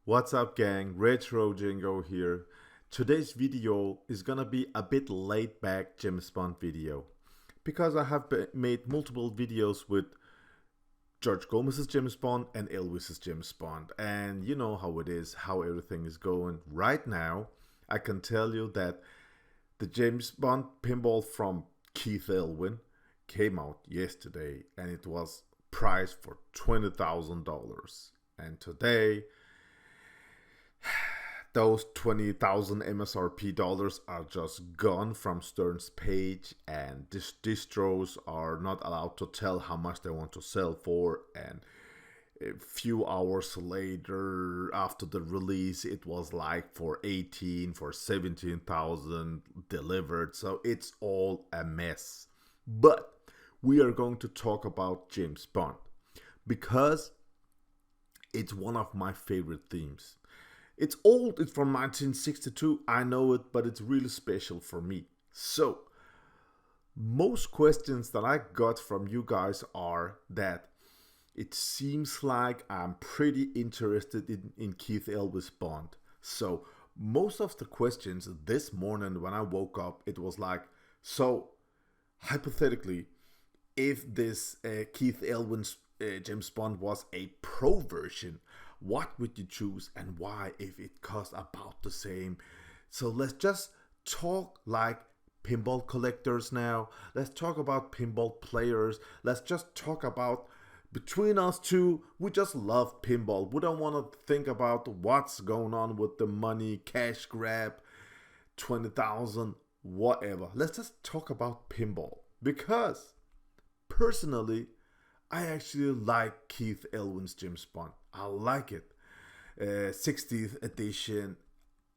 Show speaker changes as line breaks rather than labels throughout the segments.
What's up, gang? RETROCENGO here. Today's video is gonna be a bit laid back James Bond video because I have made multiple videos with George Gomez's James Bond and Elvis's James Bond, and you know how it is, how everything is going right now. I can tell you that the James Bond pinball from Keith Elwin came out yesterday, and it was priced for $20,000. And today, those 20,000 MSRP dollars are just gone from Stern's page, and distros are not allowed to tell how much they want to sell for. And a few hours later, after the release, it was like for 17,000 delivered. So it's all a mess. But we are going to talk about James Bond because it's one of my favorite themes. It's old, it's from 1962, I know it, but it's really special for me. So, most questions that I got from you guys are that it seems like I'm pretty interested in Keith Elvis Bond. So, most of the questions this morning when I woke up, it was like, so, hypothetically, if this Keith Elwin's James Bond was a pro version, what would you choose and why if it costs about the same? So let's just talk like pinball collectors now. Let's talk about pinball players. Let's just talk about between us two, we just love pinball. We don't want to think about what's going on with the money, cash grab, 20,000, whatever. Let's just talk about pinball because personally, I actually like Keith Elwin's James Bond. I like it. 60th edition.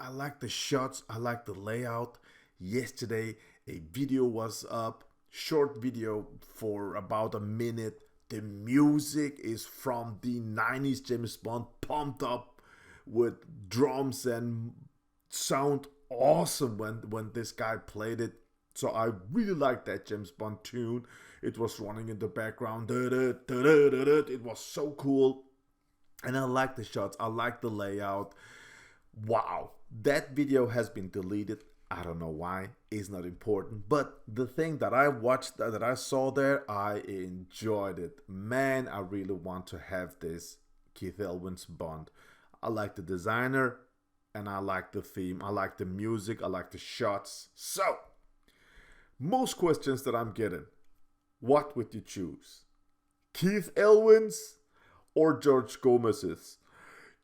I like the shots. I like the layout. Yesterday, a video was up. Short video for about a minute. The music is from the 90s James Bond, pumped up with drums and sound awesome when this guy played it. So I really like that James Bond tune. It was running in the background. It was so cool. And I like the shots. I like the layout. Wow. That video has been deleted. I don't know why. It's not important. But the thing that I watched, that I saw there, I enjoyed it. Man, I really want to have this Keith Elwin's Bond. I like the designer and I like the theme. I like the music. I like the shots. So, most questions that I'm getting. What would you choose? Keith Elwin's or George Gomez's?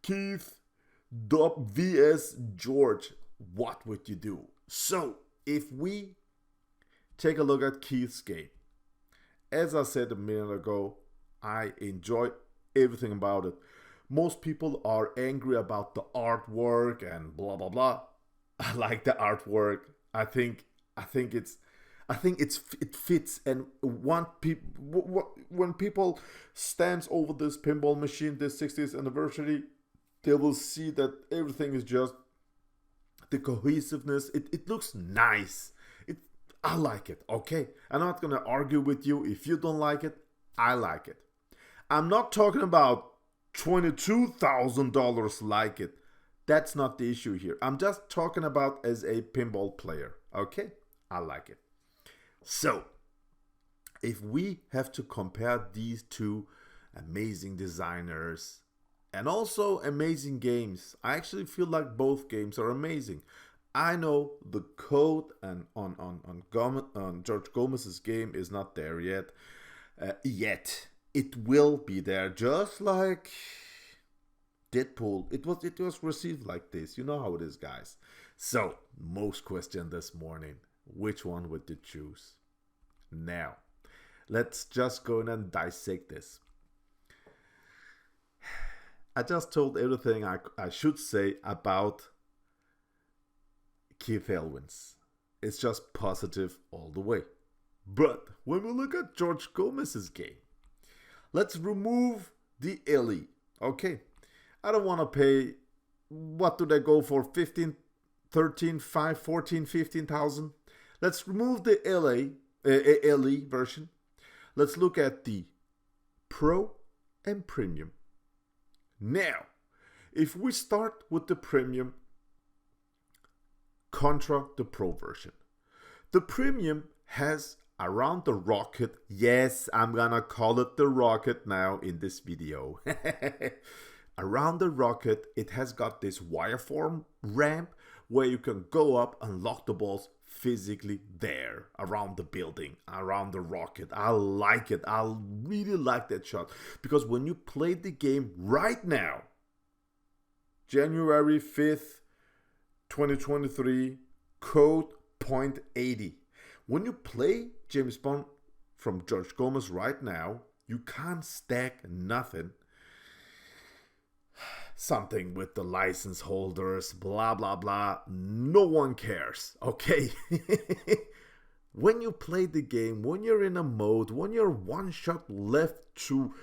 Keith vs George. What would you do? So, if we take a look at Keith's game, as I said a minute ago, I enjoy everything about it. Most people are angry about the artwork and blah blah blah. I like the artwork. I think it fits, and when people stands over this pinball machine, this 60th anniversary, they will see that everything is just the cohesiveness. It looks nice. I like it. Okay, I'm not gonna argue with you. If you don't like it, I like it. I'm not talking about $22,000 like it. That's not the issue here. I'm just talking about as a pinball player. Okay, I like it. So, if we have to compare these two amazing designers and also amazing games, I actually feel like both games are amazing. I know the code and on George Gomez's game is not there yet. It will be there, just like Deadpool. It was received like this. You know how it is, guys. So, most question this morning. Which one would you choose? Now, let's just go in and dissect this. I just told everything I should say about Keith Elwin's. It's just positive all the way. But when we look at George Gomez's game, let's remove the LE. Okay, I don't want to pay, what do they go for, 15, 13, 5, 14, 15,000? Let's remove the LE version. Let's look at the Pro and Premium. Now, If we start with the premium contra the pro version. The premium has around the rocket, yes, I'm gonna call it the rocket now in this video. Around the rocket, it has got this wireform ramp where you can go up and lock the balls physically there around the building, around the rocket. I like it. I really like that shot because when you play the game right now, January 5th, 2023, code .80. When you play James Bond from George Gomez right now, you can't stack nothing. Something with the license holders, blah, blah, blah. No one cares, okay? When you play the game, when you're in a mode, when you're one shot left to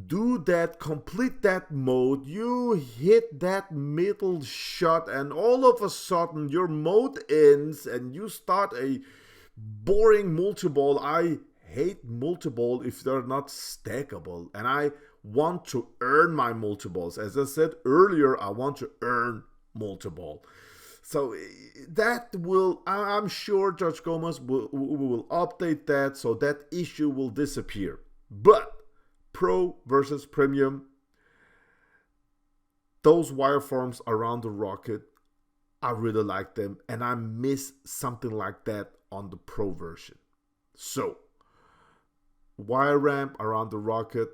do that, complete that mode, you hit that middle shot and all of a sudden your mode ends and you start a boring multi-ball. I hate multi-ball if they're not stackable, and I want to earn my multi-balls. As I said earlier, I want to earn multi-ball. So that will, I'm sure George Gomez will update that so that issue will disappear. But Pro versus Premium, those wireforms around the rocket, I really like them, and I miss something like that on the Pro version. So, wire ramp around the rocket,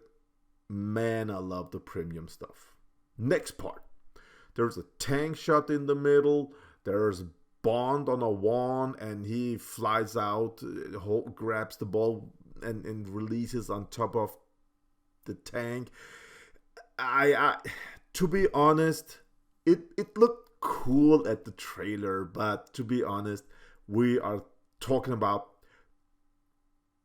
man, I love the premium stuff. Next part, there's a tank shot in the middle, there's Bond on a wand, and he flies out, grabs the ball, and releases on top of the tank. I to be honest, it looked cool at the trailer, but to be honest, we are talking about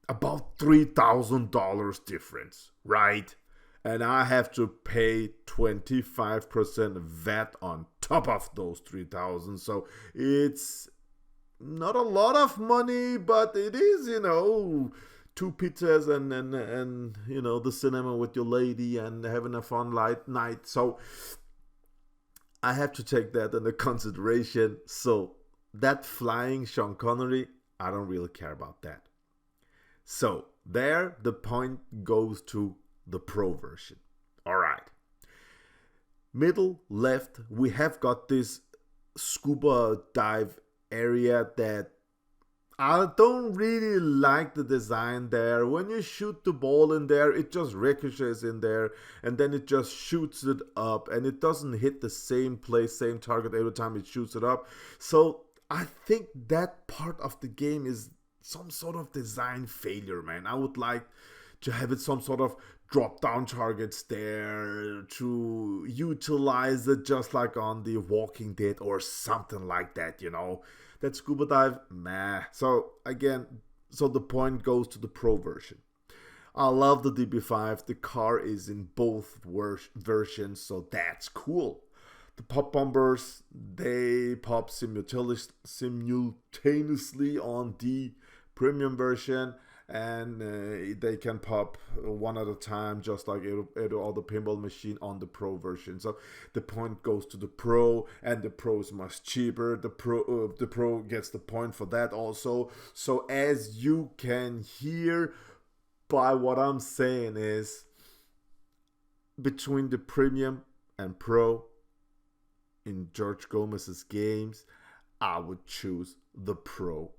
$3,000 difference, right? And I have to pay 25% VAT on top of those 3,000. So it's not a lot of money, but it is, 2 pizzas and the cinema with your lady and having a fun night. So I have to take that into consideration. So that flying Sean Connery, I don't really care about that. So there, the point goes to the Pro version. All right. Middle left, we have got this scuba dive area that I don't really like the design there. When you shoot the ball in there, it just ricochets in there and then it just shoots it up and it doesn't hit the same place, same target every time it shoots it up. So I think that part of the game is some sort of design failure, man. I would like to have it some sort of drop down targets there to utilize it just like on the Walking Dead or something like that, That scuba dive, meh. So again, the point goes to the Pro version. I love the DB5. The car is in both versions, so that's cool. The pop bombers, they pop simultaneously on the premium version, and they can pop one at a time, just like every other pinball machine on the Pro version. So the point goes to the Pro, and the Pro is much cheaper. The Pro gets the point for that also. So as you can hear by what I'm saying is, between the premium and Pro in George Gomez's games, I would choose the Pro.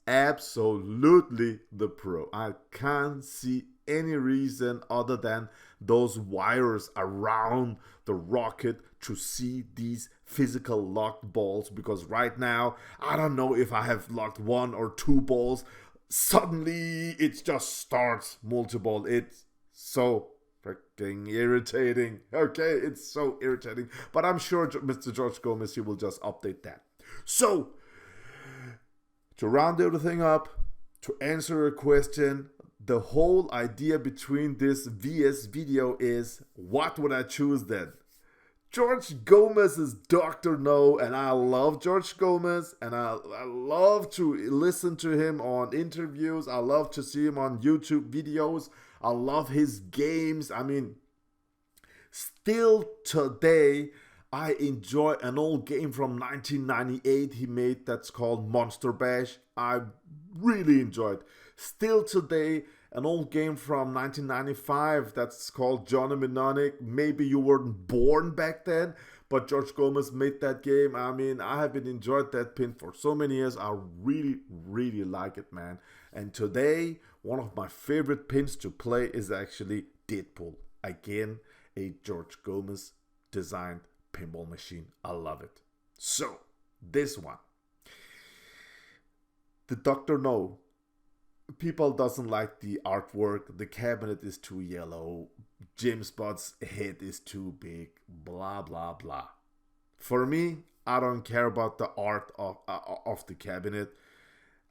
Absolutely the Pro. I can't see any reason other than those wires around the rocket to see these physical locked balls, because right now I don't know if I have locked 1 or 2 balls, suddenly it just starts multi-ball. It's so freaking irritating. Okay, it's so irritating, but I'm sure Mr. George Gomez, he will just update that. So to round everything up, to answer a question, the whole idea between this VS video is, what would I choose then? George Gomez is Dr. No, and I love George Gomez, and I love to listen to him on interviews. I love to see him on YouTube videos. I love his games. I mean, Still today, I enjoy an old game from 1998 he made that's called Monster Bash. I really enjoyed. Still today, an old game from 1995 that's called Johnny Mnemonic. Maybe you weren't born back then, but George Gomez made that game. I mean, I have been enjoyed that pin for so many years. I really, really like it, man. And today, one of my favorite pins to play is actually Deadpool. Again, a George Gomez designed pinball machine. I love it. So, this one. The Dr. No. People doesn't like the artwork. The cabinet is too yellow. James Bond's head is too big. Blah, blah, blah. For me, I don't care about the art of the cabinet.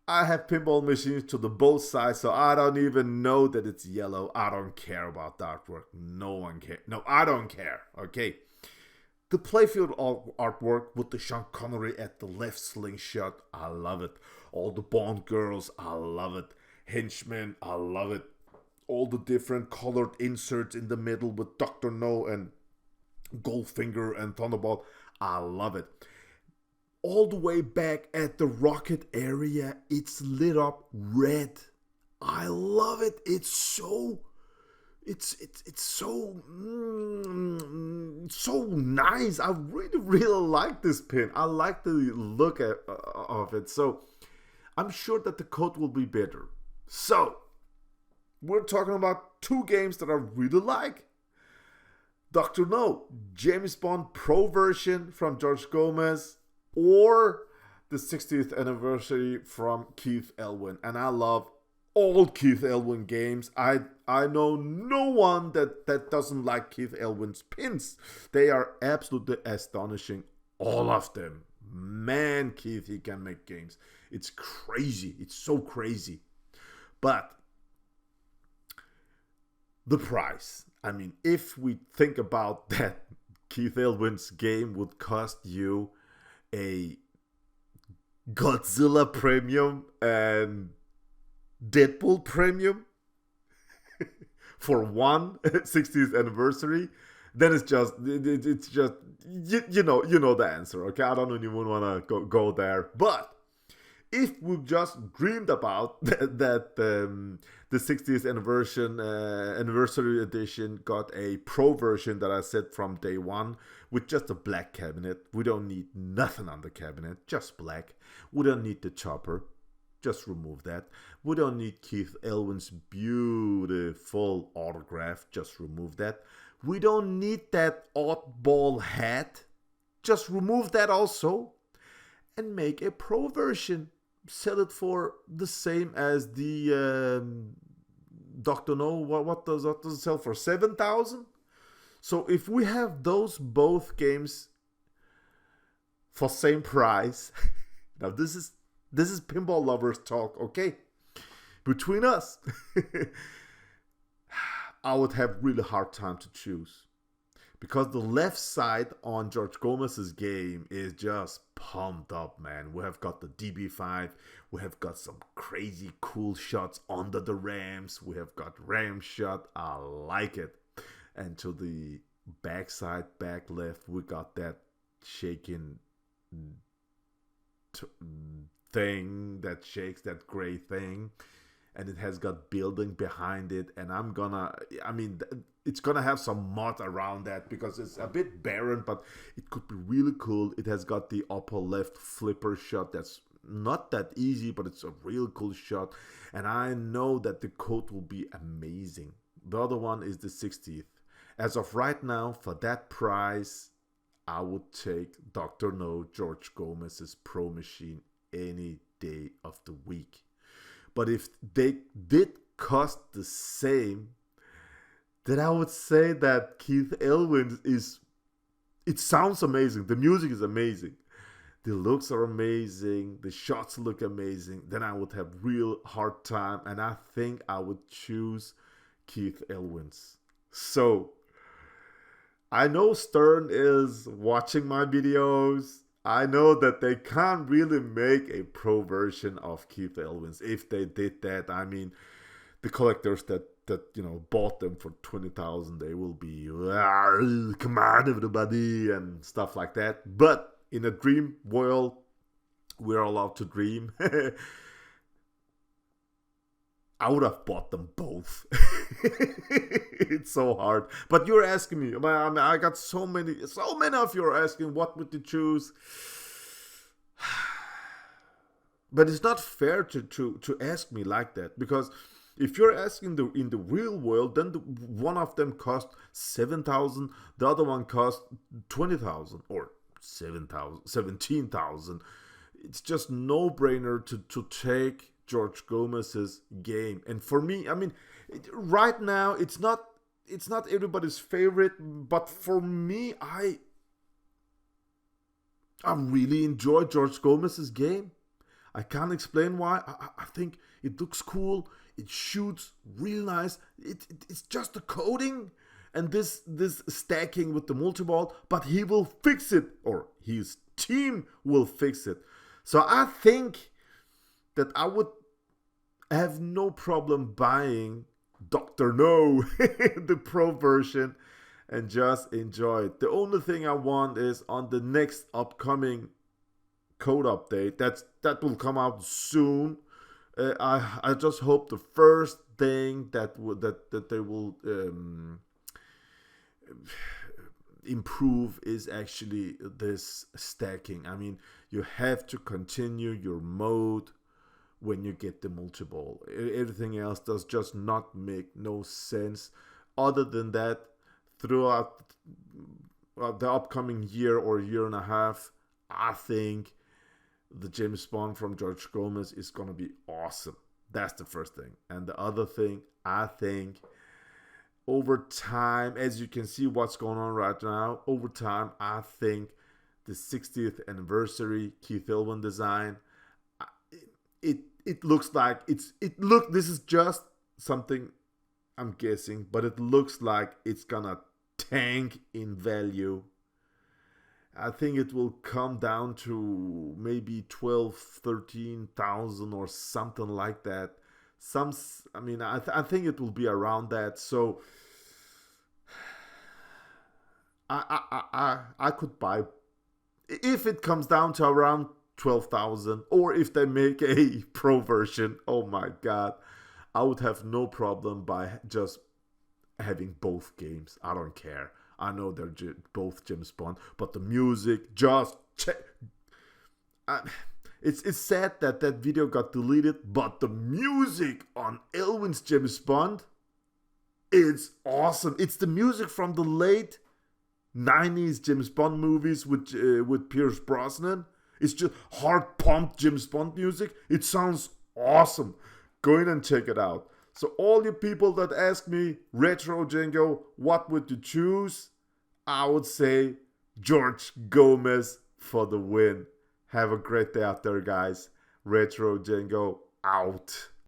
I have pinball machines to the both sides, so I don't even know that it's yellow. I don't care about the artwork. No one cares. No, I don't care. Okay. The playfield artwork with the Sean Connery at the left slingshot, I love it. All the Bond girls, I love it. Henchmen, I love it. All the different colored inserts in the middle with Dr. No and Goldfinger and Thunderball, I love it. All the way back at the rocket area, it's lit up red. I love it. It's so so nice. I really, really like this pin. I like the look of it. So I'm sure that the code will be better. So we're talking about two games that I really like. Dr. No, James Bond Pro version from George Gomez, or the 60th anniversary from Keith Elwin. And I love all Keith Elwin games. I know no one that doesn't like Keith Elwin's pins. They are absolutely astonishing, all of them. Man, Keith, he can make games. It's crazy. It's so crazy. But the price. I mean, if we think about that, Keith Elwin's game would cost you a Godzilla Premium and Deadpool Premium for one 60th anniversary, then it's just you know the answer. Okay, I don't even want to go there. But if we just dreamed about that the 60th anniversary edition got a pro version that I said from day one with just a black cabinet. We don't need nothing on the cabinet, just black. We don't need the chopper. Just remove that. We don't need Keith Elwin's beautiful autograph. Just remove that. We don't need that oddball hat. Just remove that also. And make a pro version. Sell it for the same as the Dr. No. What does it sell for? 7,000? So if we have those both games for same price, now this is pinball lovers talk, okay? Between us, I would have really hard time to choose. Because the left side on George Gomez's game is just pumped up, man. We have got the DB5. We have got some crazy cool shots under the rams. We have got ram shot. I like it. And to the back side, back left, we got that shaking thing that shakes, that gray thing. And it has got building behind it. And it's gonna have some mud around that because it's a bit barren, but it could be really cool. It has got the upper left flipper shot that's not that easy, but it's a real cool shot. And I know that the coat will be amazing. The other one is the 60th. As of right now, for that price, I would take Dr. No, George Gomez's Pro Machine any day of the week. But if they did cost the same, then I would say that Keith Elwin it sounds amazing. The music is amazing. The looks are amazing. The shots look amazing. Then I would have real hard time. And I think I would choose Keith Elwin's. So, I know Stern is watching my videos. I know that they can't really make a pro version of Keith Elwin's. If they did that, I mean, the collectors that bought them for 20,000, they will be come on everybody and stuff like that. But in a dream world, we're allowed to dream. I would have bought them both. It's so hard. But you're asking me. I got so many of you are asking, what would you choose? But it's not fair to ask me like that, because if you're asking in the real world, then one of them cost 7,000, the other one cost 20,000 or 7,000, 17,000. It's just no brainer to take George Gomez's game. And for me, I mean, right now it's not everybody's favorite, but for me, I really enjoy George Gomez's game. I can't explain why. I think it looks cool. It shoots real nice. It's just the coding and this stacking with the multi-ball, but he will fix it, or his team will fix it. So I think that I would have no problem buying Dr. No, the pro version, and just enjoy it. The only thing I want is on the next upcoming code update that will come out soon. I just hope the first thing that they will improve is actually this stacking. I mean, you have to continue your mode when you get the multi-ball. Everything else does just not make no sense. Other than that, throughout the upcoming year or year and a half, I think the James Bond from George Gomez is going to be awesome. That's the first thing. And the other thing, I think over time, as you can see what's going on right now, over time, I think the 60th anniversary Keith Elwin design, it looks like this is just something I'm guessing, but it looks like it's gonna tank in value. I think it will come down to maybe 13,000 or something like that. I think it will be around that. So I could buy, if it comes down to around 12,000, or if they make a pro version, oh my god, I would have no problem by just having both games. I don't care. I know they're both James Bond, but the music, just check. It's sad that video got deleted, but the music on Elwin's James Bond is awesome. It's the music from the late 90s James Bond movies with Pierce Brosnan. It's just hard pumped James Bond music. It sounds awesome. Go in and check it out. So all you people that ask me, RETROCENGO, what would you choose? I would say George Gomez for the win. Have a great day out there, guys. RETROCENGO out.